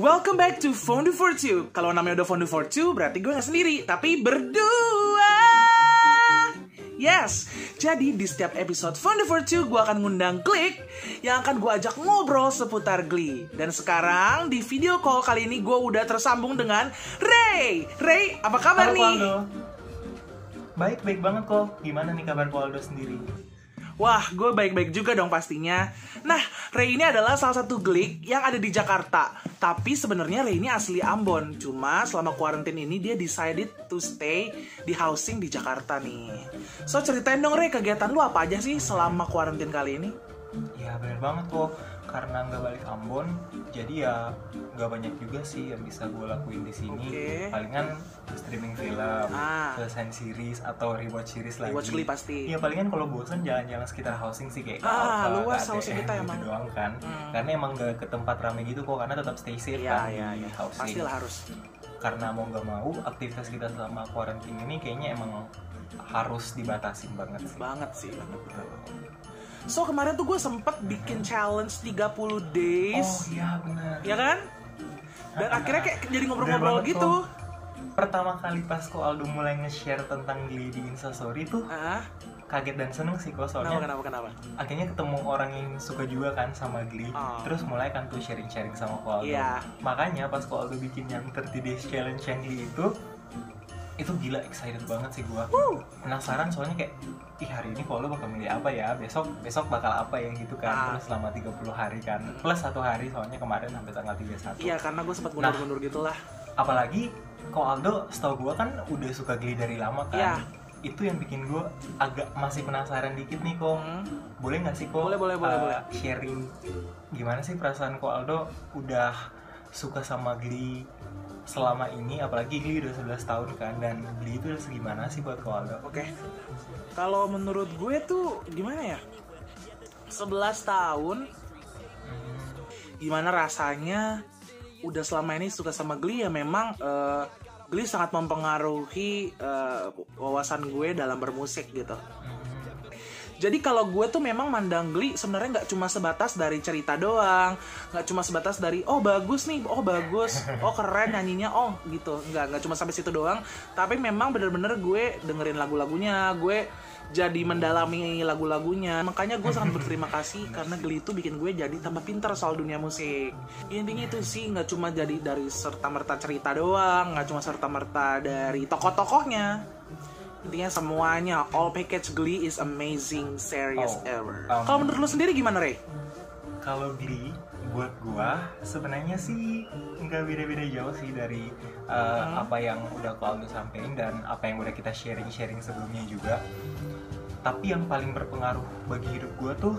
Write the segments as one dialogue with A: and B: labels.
A: Welcome back to Fondue for Two. Kalau namanya udah Fondue for Two, berarti gue gak sendiri, tapi berdua. Yes, jadi di setiap episode Fondue for Two, gue akan ngundang Klik yang akan gue ajak ngobrol seputar Glee. Dan sekarang di video call kali ini gue udah tersambung dengan Ray. Ray, apa kabar nih?
B: Halo, baik banget kok. Gimana nih kabar Aldo sendiri?
A: Wah, gue baik-baik juga dong pastinya. Nah, Ray ini adalah salah satu Glee yang ada di Jakarta. Tapi sebenarnya Ray ini asli Ambon. Cuma selama quarantine ini dia decided to stay di housing di Jakarta nih. So, ceritain dong Ray, kegiatan lu apa aja sih selama quarantine kali ini?
B: Ya bener banget kok. Karena nggak balik Ambon, jadi ya nggak banyak juga sih yang bisa gue lakuin di sini. Palingan streaming film, selesai series atau rewatch series lagi.
A: Rewatch Glee pasti.
B: Ya palingan kalau bosan jalan-jalan sekitar housing sih kayak
A: luas housing kita emang.
B: Gitu doang kan. Karena emang nggak ke tempat rame gitu kok, karena tetap stay safe kan di housing.
A: Pastilah harus.
B: Karena mau nggak mau aktivitas kita selama quarantine ini kayaknya emang harus dibatasin banget sih.
A: Banget. So kemarin tuh gue sempet bikin challenge 30 days.
B: Oh iya benar.
A: Ya kan? Dan akhirnya kayak jadi ngobrol-ngobrol gitu.
B: Pertama kali pas ko Aldo mulai nge-share tentang Glee di Instastory tuh kaget dan seneng sih kok soalnya.
A: Kenapa?
B: Akhirnya ketemu orang yang suka juga kan sama Glee. Terus mulai kan tuh sharing-sharing sama ko Aldo. Makanya pas ko Aldo bikin yang 30 days challenge yang Glee itu gila excited banget sih gua. Penasaran soalnya kayak hari ini Paulo bakal milih apa ya, besok bakal apa ya gitu kan. Terus selama 30 hari kan, plus 1 hari soalnya kemarin sampai tanggal 31.
A: Iya, karena gue sempat mundur-mundur gitulah.
B: Apalagi Ko Aldo setahu gua kan udah suka Glee dari lama kan. Itu yang bikin gua agak masih penasaran dikit nih Ko. Boleh nggak sih Ko?
A: Boleh.
B: Sharing gimana sih perasaan Ko Aldo udah suka sama Glee selama ini, apalagi Glee udah 11 tahun kan, dan Glee itu udah segimana sih buat Ko Aldo?
A: Oke. Kalau menurut gue tuh gimana ya? 11 tahun. Gimana rasanya udah selama ini suka sama Glee ya memang Glee sangat mempengaruhi wawasan gue dalam bermusik gitu. Jadi kalau gue tuh memang mandang Glee sebenarnya nggak cuma sebatas dari cerita doang, nggak cuma sebatas dari bagus nih, bagus, keren nyanyinya, gitu, nggak cuma sampai situ doang. Tapi memang bener-bener gue dengerin lagu-lagunya, gue jadi mendalami lagu-lagunya. Makanya gue sangat berterima kasih karena Glee itu bikin gue jadi tambah pintar soal dunia musik. Intinya itu sih, nggak cuma jadi dari serta-merta cerita doang, nggak cuma serta-merta dari tokoh-tokohnya. Intinya semuanya, all package Glee is amazing series ever. Kalau menurut lu sendiri gimana, Ray?
B: Kalau Glee buat gua sebenarnya sih nggak beda-beda jauh sih dari apa yang udah Aldo sampein dan apa yang udah kita sharing sebelumnya juga. Tapi yang paling berpengaruh bagi hidup gua tuh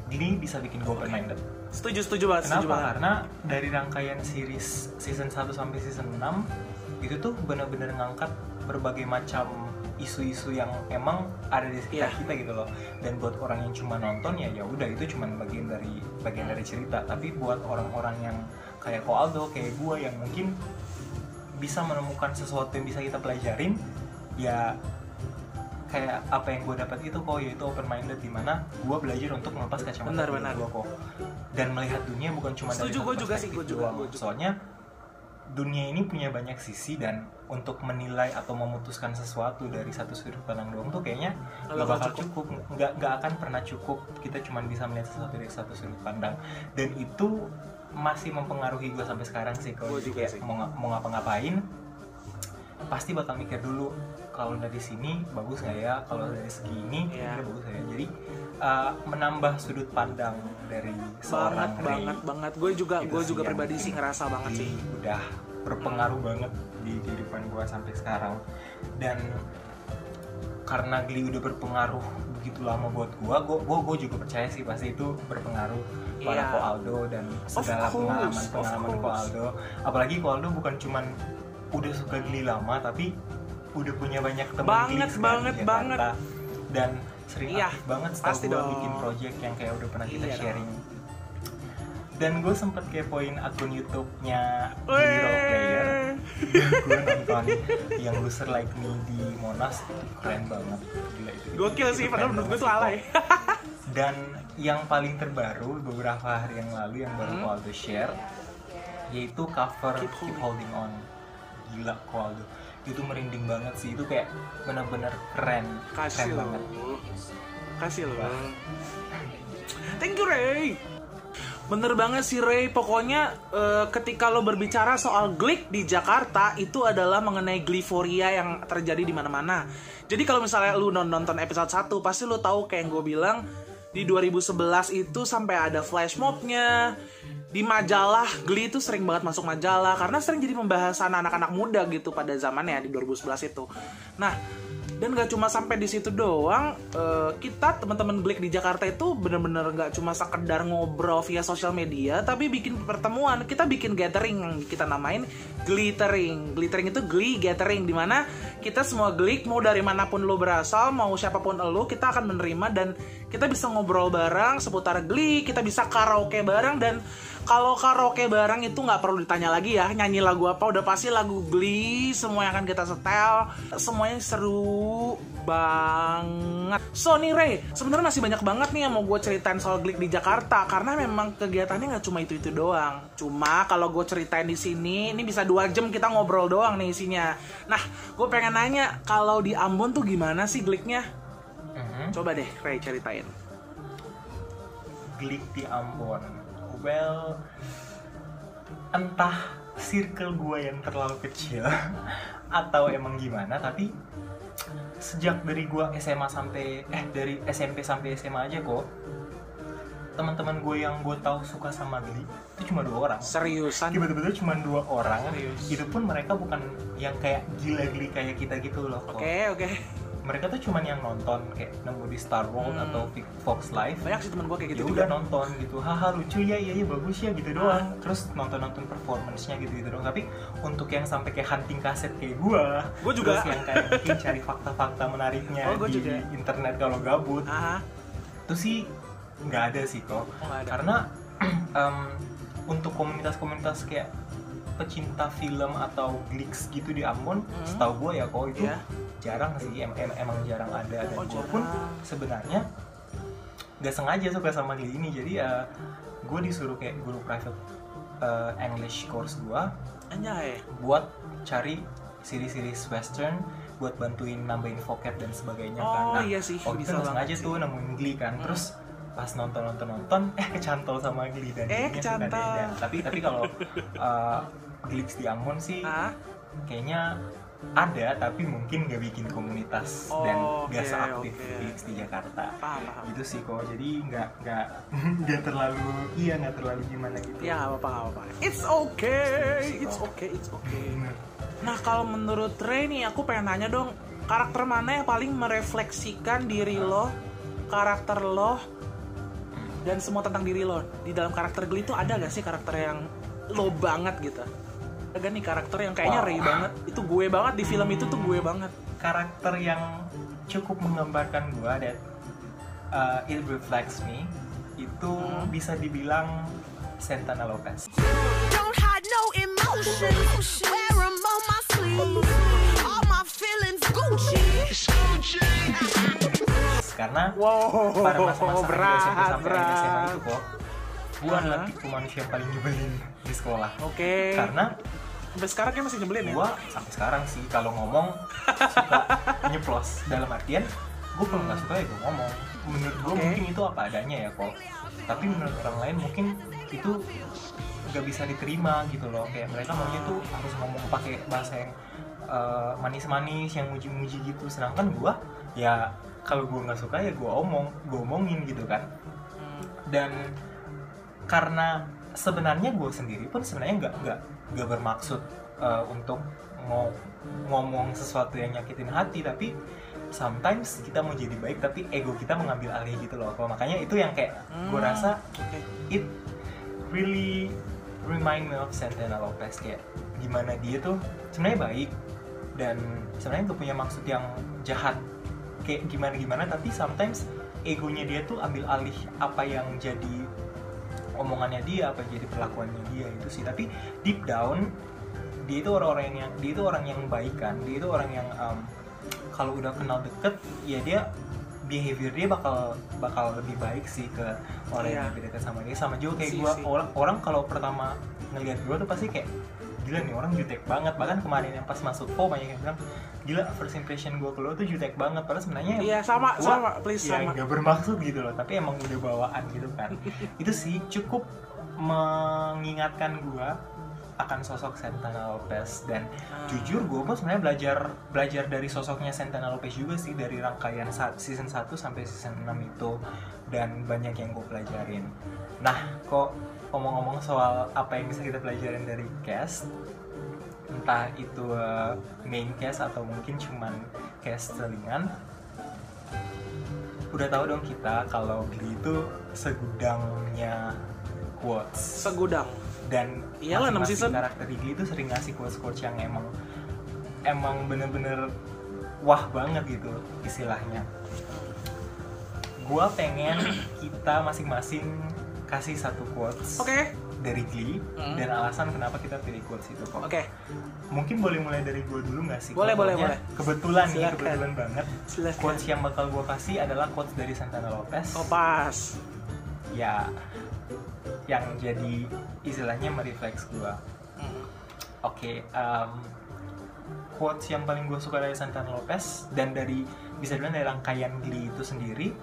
B: Glee bisa bikin gua open-minded.
A: Setuju banget.
B: Kenapa? Karena dari rangkaian series season 1 sampai season 6 itu tuh benar-benar ngangkat berbagai macam isu-isu yang emang ada di sekitar kita gitu loh. Dan buat orang yang cuma nonton ya udah itu cuma bagian dari cerita. Tapi buat orang-orang yang kayak Ko Aldo, kayak gue yang mungkin bisa menemukan sesuatu yang bisa kita pelajarin, ya kayak apa yang gue dapat itu kok, yaitu open minded, dimana gue belajar untuk melepas kacamata gue kok dan melihat dunia bukan cuma dari satu perspektif doang. Soalnya dunia ini punya banyak sisi, dan untuk menilai atau memutuskan sesuatu dari satu sudut pandang doang tuh kayaknya nggak bakal cukup, nggak akan pernah cukup. Kita cuma bisa melihat sesuatu dari satu sudut pandang, dan itu masih mempengaruhi gue sampai sekarang sih. Kalau kayak mau ngapa-ngapain pasti bakal mikir dulu, kalau dari sini bagus nggak ya, kalau dari segi ini bagus nggak ya. Jadi menambah sudut pandang dari seorang
A: banget. Gue juga pribadi sih ngerasa banget sih
B: udah berpengaruh banget di kehidupan gue sampai sekarang. Dan karena Glee udah berpengaruh begitu lama buat gue juga percaya sih pasti itu berpengaruh pada Ko Aldo dan segala pengalaman Ko Aldo. Apalagi Ko Aldo bukan cuman udah suka Glee lama, tapi udah punya banyak teman Glee banget. Dan sering aktif banget setelah gue bikin project yang kayak udah pernah kita sharing. Dan gue sempet kepoin akun YouTube-nya Glee Role Player. Gue nonton yang Loser Like Me di Monas, itu keren banget. Gila itu.
A: Gokil sih, padahal menurut gue tuh alay.
B: Dan yang paling terbaru beberapa hari yang lalu yang baru Aldo share yaitu cover
A: Keep
B: Keep
A: Holding
B: Holding On. Gila kok Aldo, itu merinding banget sih, itu kayak benar-benar keren
A: Kasih
B: banget.
A: lo. Kasih lo. Thank you Ray. Bener banget sih Ray. Pokoknya ketika lo berbicara soal Gleek di Jakarta, itu adalah mengenai Gleeforia yang terjadi di mana-mana. Jadi kalau misalnya lo nonton episode 1, pasti lo tahu kayak yang gue bilang, di 2011 itu sampai ada flash mobnya. Di majalah Glee itu sering banget masuk majalah karena sering jadi pembahasan anak-anak muda gitu pada zamannya di 2011 itu. Nah, dan gak cuma sampai di situ doang, kita teman-teman Gleek di Jakarta itu bener-bener gak cuma sekedar ngobrol via sosial media, tapi bikin pertemuan. Kita bikin gathering yang kita namain Glittering. Glittering itu Glee Gathering, dimana kita semua Gleek, mau dari manapun lo berasal, mau siapapun lo, kita akan menerima dan kita bisa ngobrol bareng seputar Glee, kita bisa karaoke bareng. Dan kalau karaoke bareng itu nggak perlu ditanya lagi ya, nyanyi lagu apa udah pasti lagu Glee, semua yang akan kita setel, semuanya seru banget. So nih Ray, sebenarnya masih banyak banget nih yang mau gue ceritain soal Glee di Jakarta, karena memang kegiatannya nggak cuma itu doang. Cuma kalau gue ceritain di sini, ini bisa 2 jam kita ngobrol doang nih isinya. Nah, gue pengen nanya, kalau di Ambon tuh gimana sih Gleeknya? Coba deh Ray ceritain.
B: Gleek di Ambon, well, entah circle gue yang terlalu kecil atau emang gimana, tapi sejak dari gue SMA sampai dari SMP sampai SMA aja kok, teman-teman gue yang gue tahu suka sama Glee itu cuma 2 orang.
A: Seriusan?
B: Betul-betul cuma 2 orang.
A: Serius?
B: Itu pun mereka bukan yang kayak gila Glee kayak kita gitu loh.
A: Oke.
B: Mereka tuh cuma yang nonton kayak nemu di Star World atau Fox Live.
A: Banyak sih temen gue kayak gitu
B: ya
A: juga.
B: udah nonton gitu, haha lucu ya, iya bagus ya gitu doang. Terus nonton performance-nya gitu doang. Tapi untuk yang sampai kayak hunting kaset kayak gue
A: juga.
B: Terus yang kayak mungkin cari fakta-fakta menariknya di
A: juga.
B: internet kalau gabut, itu sih nggak ada sih kok. Karena untuk komunitas-komunitas kayak pecinta film atau Gleeks gitu di Ambon, setahu gue ya kok itu jarang sih, emang jarang ada. Dan gue pun sebenarnya nggak sengaja suka sama Glee ini. Jadi gue disuruh kayak guru private English course gue buat cari series-series western, buat bantuin nambahin vocab dan sebagainya kan.
A: Iya sih,
B: waktu itu nggak sengaja tuh nemuin Glee kan. Terus pas nonton kecantol sama Glee dan
A: kecantol.
B: Tapi kalau Gleeks di Ambon sih kayaknya ada, tapi mungkin gak bikin komunitas dan gak seaktif Gleeks di Jakarta.
A: Paham.
B: Gitu sih kok. Jadi nggak terlalu gimana gitu.
A: Ya nggak apa-apa. It's okay. Nah kalau menurut Ray nih, aku pengen nanya dong, karakter mana yang paling merefleksikan diri lo, karakter lo, dan semua tentang diri lo? Di dalam karakter Glee itu ada gak sih karakter yang lo banget gitu? Ada nih karakter yang kayaknya Ray banget, itu gue banget di film itu tuh gue banget.
B: Karakter yang cukup menggambarkan gue dan it reflects me itu bisa dibilang Santana Lopez.
C: Don't hide no emotion, wear 'em on my sleeve. All my feelings Gucci.
B: Karena pada masa-masa SMP sampai SMA itu kok, gue adalah tipe manusia yang paling nyebelin di sekolah. Karena
A: sampai sekarang kan masih nyebelin ya?
B: Gue sampai sekarang sih kalau ngomong suka nyeplos. Dalam artian gue kalau nggak suka ya gue ngomong. Menurut gue mungkin itu apa adanya ya kok. Tapi menurut orang lain mungkin itu nggak bisa diterima gitu loh. Kayak mereka maunya tuh harus ngomong pakai bahasa yang manis-manis, yang muji-muji gitu. Sedangkan gue ya kalau gue nggak suka ya gue omongin gitu kan. Dan karena sebenarnya gue sendiri pun sebenarnya nggak bermaksud untuk mau ngomong sesuatu yang nyakitin hati, tapi sometimes kita mau jadi baik tapi ego kita mengambil alih gitu loh. Makanya itu yang kayak gue rasa it really remind me of Santana Lopez, kayak gimana dia tuh sebenarnya baik dan sebenarnya gak punya maksud yang jahat kayak gimana tapi sometimes egonya dia tuh ambil alih apa yang jadi omongannya dia, apa jadi perlakuannya dia itu sih. Tapi deep down dia itu orang yang baik kan. Dia itu orang yang kalau udah kenal deket ya dia behavior dia bakal lebih baik sih ke orang yang lebih dekat sama dia. Sama juga kayak gue, orang kalau pertama ngelihat gue tuh pasti kayak gila nih orang jutek banget. Bahkan kemarin yang pas masuk banyak yang bilang gila first impression gue ke lo tuh jutek banget, padahal sebenarnya
A: sama please
B: ya
A: sama
B: nggak bermaksud gitu loh, tapi emang udah bawaan gitu kan. Itu sih cukup mengingatkan gue akan sosok Santana Lopez. Dan jujur gue pun sebenarnya belajar dari sosoknya Santana Lopez juga sih, dari rangkaian season 1 sampai season 6 itu, dan banyak yang gue pelajarin. Nah, kok ngomong-ngomong soal apa yang bisa kita pelajarin dari cast, entah itu main cast atau mungkin cuman cast selingan, udah tahu dong kita kalau Glee itu segudangnya quotes.
A: segudang.
B: Dan
A: iyalah 6 season
B: karakter di Glee itu sering ngasih quotes yang emang bener-bener wah banget gitu istilahnya. Gua pengen kita masing-masing kasih satu quotes dari Glee dan alasan kenapa kita pilih quotes itu kok. Mungkin boleh mulai dari gua dulu nggak sih?
A: Boleh.
B: Kebetulan
A: Silakan.
B: kebetulan banget.
A: Silakan.
B: Quotes yang bakal gua kasih adalah quotes dari Santana Lopez.
A: Pas.
B: Ya, yang jadi istilahnya merefleks gue. Quotes yang paling gue suka dari Santana Lopez dan bisa dibilang dari rangkaian Glee itu sendiri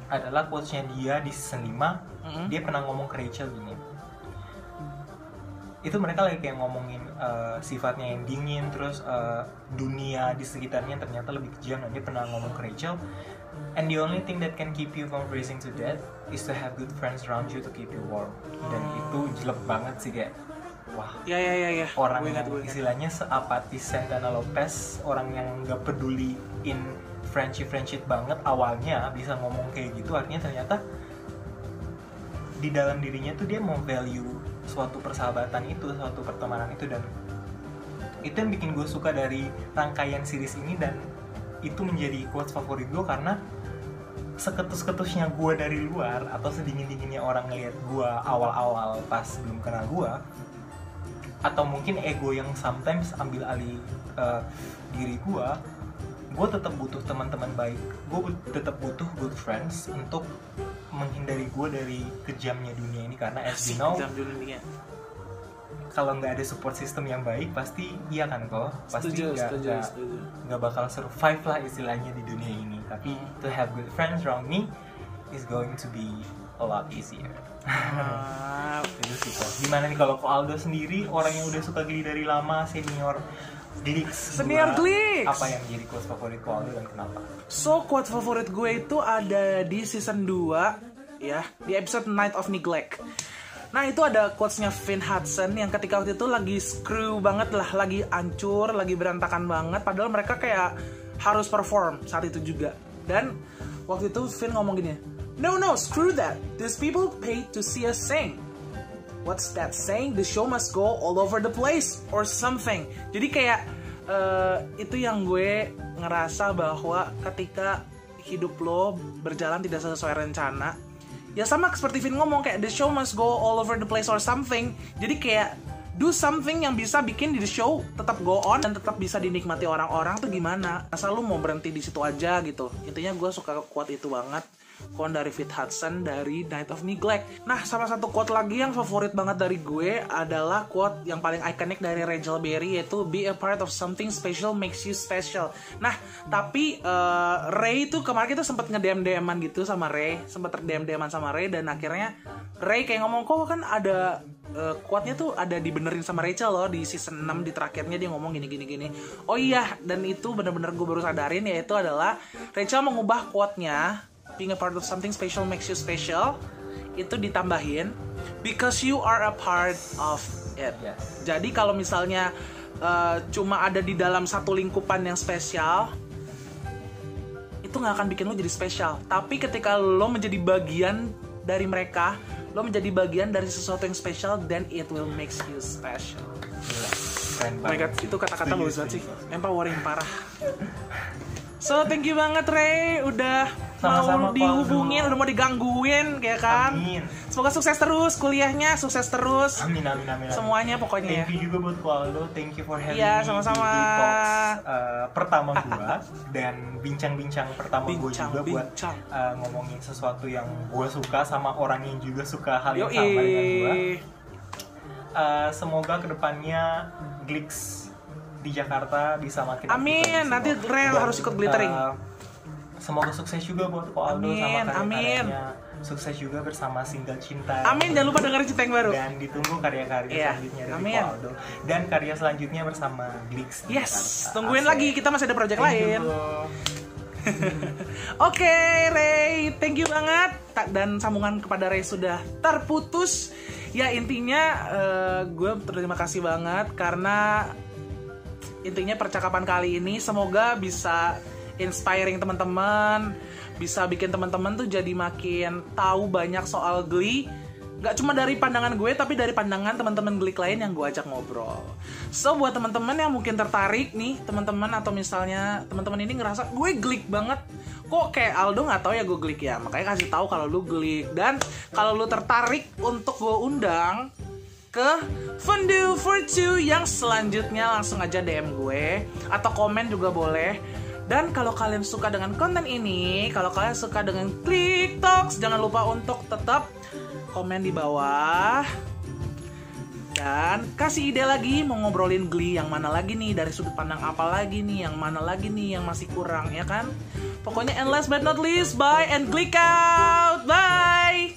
B: adalah quotesnya dia di season 5. Dia pernah ngomong ke Rachel gini. Itu mereka lagi kayak ngomongin sifatnya yang dingin, terus dunia di sekitarnya ternyata lebih kejam, dan dia pernah ngomong ke Rachel, and the only thing that can keep you from freezing to death is to have good friends around you to keep you warm. Dan itu jelek banget sih, kayak wah.
A: Ya.
B: Orang yang istilahnya seapatis Santana Lopez, orang yang nggak peduli in friendship banget awalnya bisa ngomong kayak gitu, artinya ternyata di dalam dirinya tuh dia mau value suatu persahabatan itu, suatu pertemanan itu, dan itu yang bikin gue suka dari rangkaian series ini. Dan itu menjadi quotes favorit gue karena seketus-ketusnya gue dari luar atau sedingin-dinginnya orang ngelihat gue awal-awal pas belum kenal gue, atau mungkin ego yang sometimes ambil alih diri gue tetap butuh teman-teman baik, gue tetap butuh good friends untuk menghindari gue dari kejamnya dunia ini. Karena as you know, kalau nggak ada support system yang baik pasti iya kan kok, pasti nggak bakal survive lah istilahnya di dunia ini. Tapi to have good friends around me is going to be a lot easier. Itu sih kok. Gimana nih kalau Ko Aldo sendiri, orang yang udah suka Glee dari lama, senior Glee, apa yang jadi quotes favorit Ko Aldo dan kenapa?
A: So quote favorit gue itu ada di season 2 ya, di episode Night of Neglect. Nah itu ada quotesnya Finn Hudson yang ketika waktu itu lagi screw banget lah, lagi hancur, lagi berantakan banget, padahal mereka kayak harus perform saat itu juga. Dan waktu itu Finn ngomong gini, no, screw that, these people paid to see us sing. What's that saying? The show must go all over the place or something. Jadi kayak itu yang gue ngerasa bahwa ketika hidup lo berjalan tidak sesuai rencana, ya sama seperti Vin ngomong, kayak the show must go all over the place or something. Jadi kayak do something yang bisa bikin di the show tetap go on dan tetap bisa dinikmati orang-orang tuh gimana. Asal lu mau berhenti di situ aja gitu. Intinya gue suka quote itu banget. Quote dari Finn Hudson dari Night of Neglect. Nah, sama satu quote lagi yang favorit banget dari gue adalah quote yang paling ikonik dari Rachel Berry, yaitu be a part of something special makes you special. Nah, tapi Ray itu kemarin kita sempat nge-DM-DMan gitu sama Ray, sempat DM-DMan sama Ray, dan akhirnya Ray kayak ngomong, kok kan ada quote-nya tuh ada dibenerin sama Rachel loh di season 6 di terakhirnya dia ngomong gini. Oh iya, dan itu bener-bener gue baru sadarin, yaitu adalah Rachel mengubah quote-nya being a part of something special makes you special, itu ditambahin because you are a part of it.
B: Yes.
A: Jadi kalau misalnya cuma ada di dalam satu lingkupan yang spesial, itu nggak akan bikin lo jadi spesial. Tapi ketika lo menjadi bagian dari mereka, lo menjadi bagian dari sesuatu yang spesial, then it will make you special.
B: Keren
A: Oh my god, itu kata-kata bagus banget sih, empowering parah. So thank you banget Ray udah
B: Sama-sama,
A: mau dihubungin, udah mau digangguin kayak kan.
B: Amin.
A: Semoga sukses terus kuliahnya, sukses terus.
B: Amin, amin, amin.
A: Semuanya pokoknya ya.
B: Thank you juga buat Ko Aldo, thank you for having
A: Iya,
B: me
A: sama-sama.
B: di talks pertama gua dan bincang-bincang pertama gua juga buat ngomongin sesuatu yang gua suka sama orang yang juga suka hal yang sama dengan gua. Semoga kedepannya Glix di Jakarta bisa makin
A: amin, nanti Rel harus ikut glittering.
B: Semoga sukses juga buat Ko Aldo sama karya-karyanya. Sukses juga bersama single Cinta.
A: Amin, jangan lupa dengerin Cinta yang baru.
B: Dan ditunggu karya-karya selanjutnya dari Ko Aldo. Dan karya selanjutnya bersama Glix.
A: Yes, tungguin lagi, kita masih ada project lain. Oke, Ray, thank you banget. Dan sambungan kepada Ray sudah terputus. Ya intinya gue terima kasih banget karena intinya percakapan kali ini semoga bisa inspiring teman-teman, bisa bikin teman-teman tuh jadi makin tahu banyak soal Glee. Gak cuma dari pandangan gue, tapi dari pandangan teman-teman Glee lain yang gue ajak ngobrol. So buat teman-teman yang mungkin tertarik nih, teman-teman atau misalnya teman-teman ini ngerasa gue Glee banget, kok kayak Aldo nggak tahu ya gue Glee ya, makanya kasih tahu kalau lu Glee. Dan kalau lu tertarik untuk gue undang ke Fondue for Two yang selanjutnya, langsung aja DM gue atau komen juga boleh. Dan kalau kalian suka dengan konten ini, kalau kalian suka dengan Click Talks, jangan lupa untuk tetap komen di bawah dan kasih ide lagi mau ngobrolin Glee yang mana lagi nih, dari sudut pandang apa lagi nih, yang mana lagi nih yang masih kurang, ya kan? Pokoknya and last but not least, bye and click out, bye.